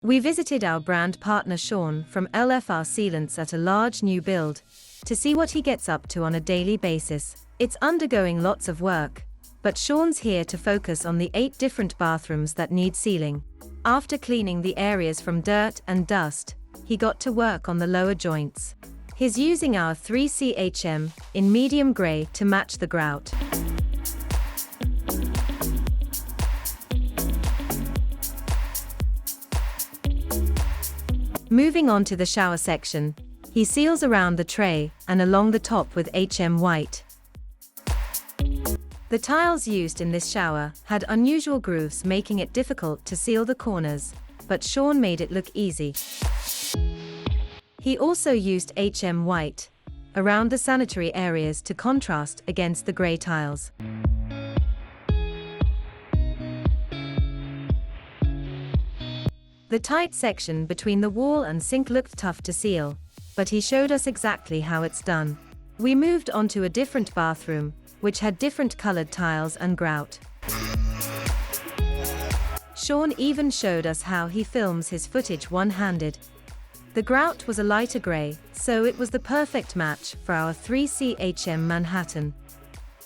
We visited our brand partner Sean from LFR Sealants at a large new build to see what he gets up to on a daily basis. It's undergoing lots of work, but Sean's here to focus on the 8 different bathrooms that need sealing. After cleaning the areas from dirt and dust, he got to work on the lower joints. He's using our 3CHM in medium grey to match the grout. Moving on to the shower section, he seals around the tray and along the top with HM white. The tiles used in this shower had unusual grooves, making it difficult to seal the corners, but Sean made it look easy. He also used HM white around the sanitary areas to contrast against the grey tiles. The tight section between the wall and sink looked tough to seal, but he showed us exactly how it's done. We moved on to a different bathroom, which had different colored tiles and grout. Sean even showed us how he films his footage one-handed. The grout was a lighter grey, so it was the perfect match for our 3CHM Manhattan.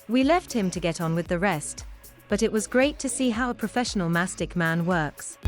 We left him to get on with the rest, but it was great to see how a professional mastic man works.